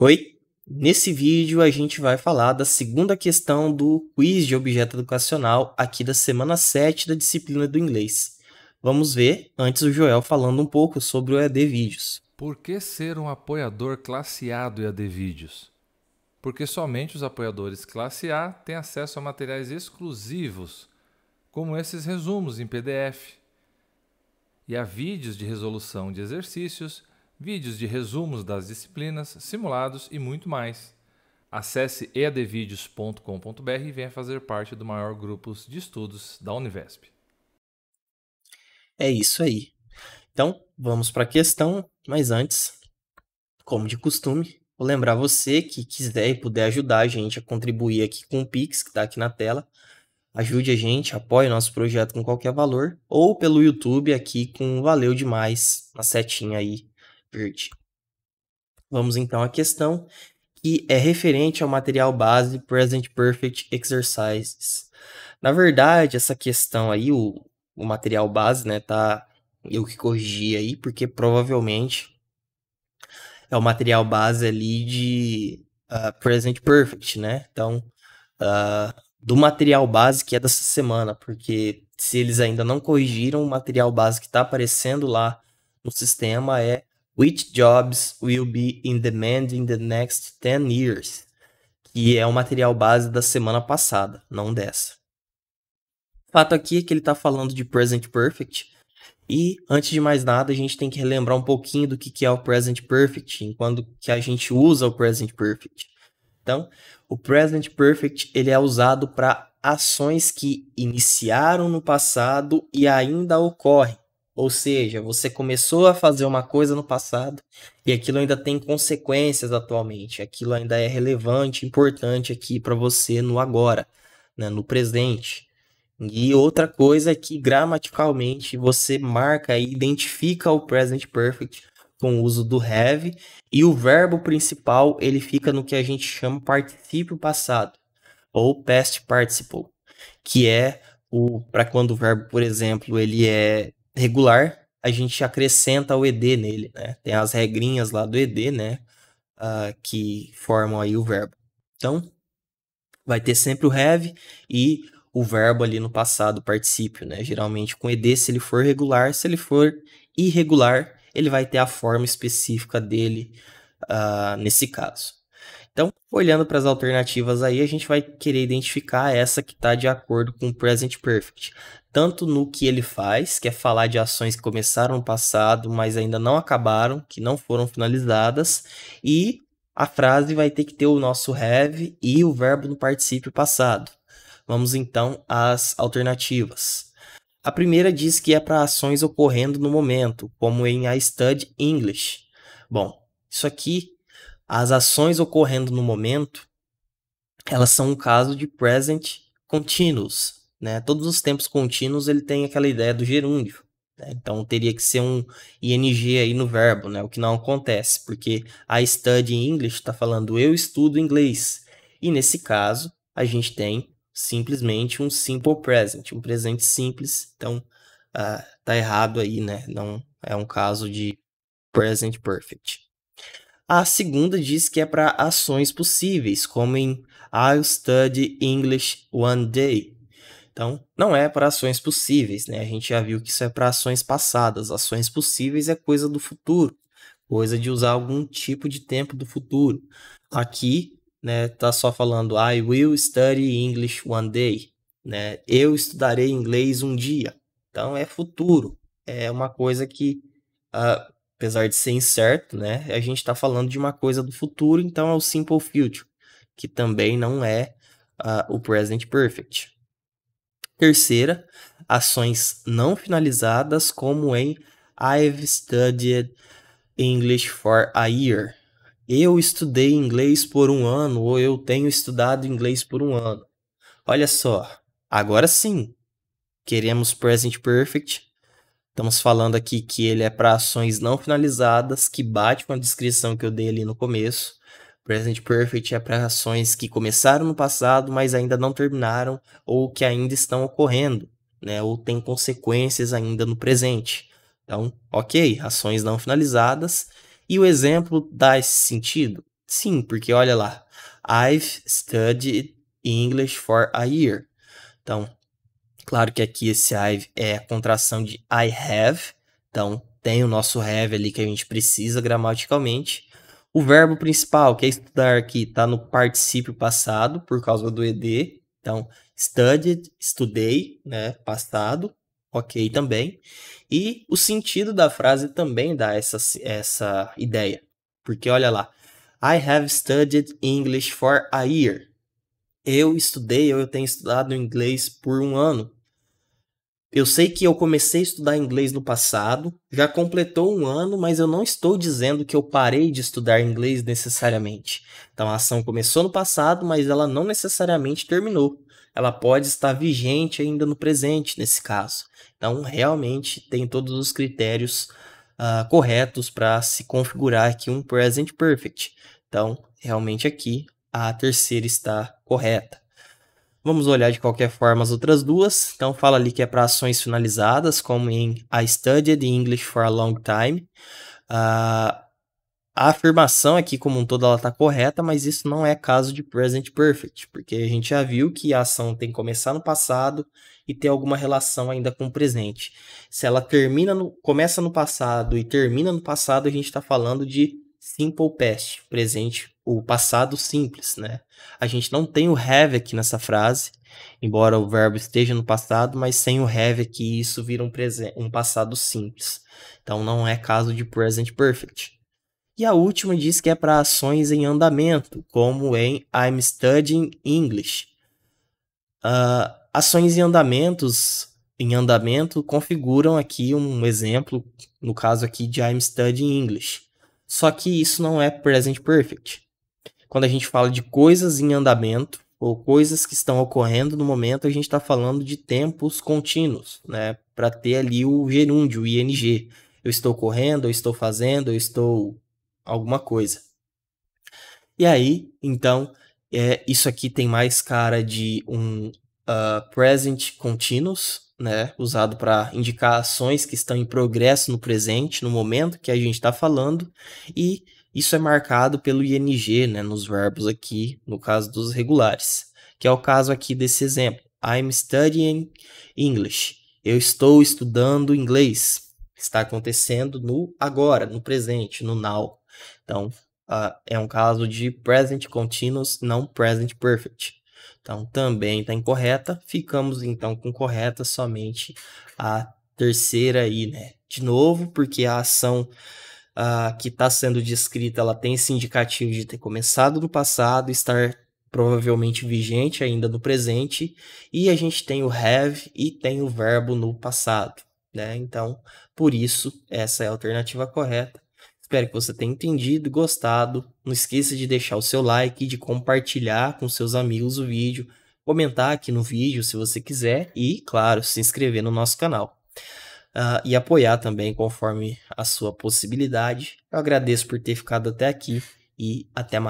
Oi, nesse vídeo a gente vai falar da segunda questão do quiz de objeto educacional aqui da semana 7 da disciplina do inglês. Vamos ver, antes o Joel falando um pouco sobre o EAD Vídeos. Por que ser um apoiador classe A do EAD Vídeos? Porque somente os apoiadores classe A têm acesso a materiais exclusivos, como esses resumos em PDF, e a vídeos de resolução de exercícios, vídeos de resumos das disciplinas, simulados e muito mais. Acesse eadvideos.com.br e venha fazer parte do maior grupo de estudos da Univesp. É isso aí. Então, vamos para a questão, mas antes, como de costume, vou lembrar você que quiser e puder ajudar a gente a contribuir aqui com o Pix, que está aqui na tela. Ajude a gente, apoie o nosso projeto com qualquer valor, ou pelo YouTube aqui com valeu demais, na setinha aí verde. Vamos então à questão que é referente ao material base Present Perfect Exercises. Na verdade, essa questão aí, o material base, né, tá eu que corrigi aí, porque provavelmente é o material base ali de Present Perfect, né? Então, do material base que é dessa semana, porque se eles ainda não corrigiram, o material base que está aparecendo lá no sistema é Which jobs will be in demand in the next 10 years? Que é o material base da semana passada, não dessa. O fato aqui é que ele está falando de Present Perfect, e antes de mais nada, a gente tem que relembrar um pouquinho do que é o Present Perfect, enquanto que a gente usa o Present Perfect. Então, o Present Perfect ele é usado para ações que iniciaram no passado e ainda ocorrem. Ou seja, você começou a fazer uma coisa no passado e aquilo ainda tem consequências atualmente. Aquilo ainda é relevante, importante aqui para você no agora, né, no presente. E outra coisa é que gramaticalmente você marca e identifica o present perfect com o uso do have e o verbo principal ele fica no que a gente chama particípio passado ou past participle, que é o para quando o verbo, por exemplo, ele é regular, a gente acrescenta o ed nele, né? Tem as regrinhas lá do ed, né? Que formam aí o verbo. Então, vai ter sempre o have e o verbo ali no passado particípio, né? Geralmente com ed se ele for regular, se ele for irregular, ele vai ter a forma específica dele nesse caso. Então, olhando para as alternativas aí, a gente vai querer identificar essa que está de acordo com o present perfect. Tanto no que ele faz, que é falar de ações que começaram no passado, mas ainda não acabaram, que não foram finalizadas, e a frase vai ter que ter o nosso have e o verbo no particípio passado. Vamos então às alternativas. A primeira diz que é para ações ocorrendo no momento, como em I study English. Bom, isso aqui, as ações ocorrendo no momento, elas são um caso de present continuous, né? Todos os tempos contínuos ele tem aquela ideia do gerúndio, né? Então teria que ser um ing aí no verbo, né? O que não acontece, porque I study English está falando eu estudo inglês. E nesse caso, a gente tem simplesmente um simple present, um presente simples. Então, tá errado aí, né? Não é um caso de present perfect. A segunda diz que é para ações possíveis, como em I'll study English one day. Então, não é para ações possíveis, né? A gente já viu que isso é para ações passadas. Ações possíveis é coisa do futuro, coisa de usar algum tipo de tempo do futuro. Aqui, né, tá só falando I will study English one day, né? Eu estudarei inglês um dia. Então é futuro. É uma coisa que apesar de ser incerto, né, a gente está falando de uma coisa do futuro, então é o simple future, que também não é o present perfect. Terceira, ações não finalizadas, como em I've studied English for a year. Eu estudei inglês por um ano, ou eu tenho estudado inglês por um ano. Olha só, agora sim, queremos present perfect. Estamos falando aqui que ele é para ações não finalizadas, que bate com a descrição que eu dei ali no começo. Present Perfect é para ações que começaram no passado, mas ainda não terminaram, ou que ainda estão ocorrendo, né? Ou têm consequências ainda no presente. Então, ok, ações não finalizadas. E o exemplo dá esse sentido? Sim, porque olha lá. I've studied English for a year. Então, claro que aqui esse I've é a contração de I have. Então, tem o nosso have ali que a gente precisa gramaticalmente. O verbo principal, que é estudar aqui, está no particípio passado, por causa do ed. Então, studied, estudei, né? Passado. Ok também. E o sentido da frase também dá essa ideia. Porque olha lá. I have studied English for a year. Eu estudei, ou eu tenho estudado inglês por um ano. Eu sei que eu comecei a estudar inglês no passado, já completou um ano, mas eu não estou dizendo que eu parei de estudar inglês necessariamente. Então a ação começou no passado, mas ela não necessariamente terminou. Ela pode estar vigente ainda no presente, nesse caso. Então realmente tem todos os critérios corretos para se configurar aqui um present perfect. Então realmente aqui a terceira está correta. Vamos olhar de qualquer forma as outras duas. Então fala ali que é para ações finalizadas, como em I studied English for a long time. A afirmação aqui como um todo ela está correta, mas isso não é caso de present perfect, porque a gente já viu que a ação tem que começar no passado e ter alguma relação ainda com o presente. Se ela começa no passado e termina no passado, a gente está falando de simple past, presente, o passado simples, né? A gente não tem o have aqui nessa frase, embora o verbo esteja no passado, mas sem o have aqui isso vira um passado simples. Então não é caso de present perfect. E a última diz que é para ações em andamento, como em I'm studying English. Ações em andamento configuram aqui um exemplo, no caso aqui de I'm studying English. Só que isso não é present perfect. Quando a gente fala de coisas em andamento, ou coisas que estão ocorrendo no momento, a gente está falando de tempos contínuos, né? Para ter ali o gerúndio, o ing. Eu estou correndo, eu estou fazendo, eu estou alguma coisa. E aí, então, isso aqui tem mais cara de um present continuous, né? Usado para indicar ações que estão em progresso no presente, no momento que a gente está falando, e isso é marcado pelo ing, né? Nos verbos aqui, no caso dos regulares, que é o caso aqui desse exemplo. I'm studying English. Eu estou estudando inglês. Está acontecendo no agora, no presente, no now. Então, é um caso de present continuous, não present perfect. Então, também está incorreta. Ficamos, então, com correta somente a terceira aí, né? De novo, porque a ação que está sendo descrita, ela tem esse indicativo de ter começado no passado, estar provavelmente vigente ainda no presente, e a gente tem o have e tem o verbo no passado, né? Então, por isso, essa é a alternativa correta. Espero que você tenha entendido e gostado. Não esqueça de deixar o seu like, de compartilhar com seus amigos o vídeo, comentar aqui no vídeo se você quiser e, claro, se inscrever no nosso canal. E apoiar também conforme a sua possibilidade. Eu agradeço por ter ficado até aqui e até mais.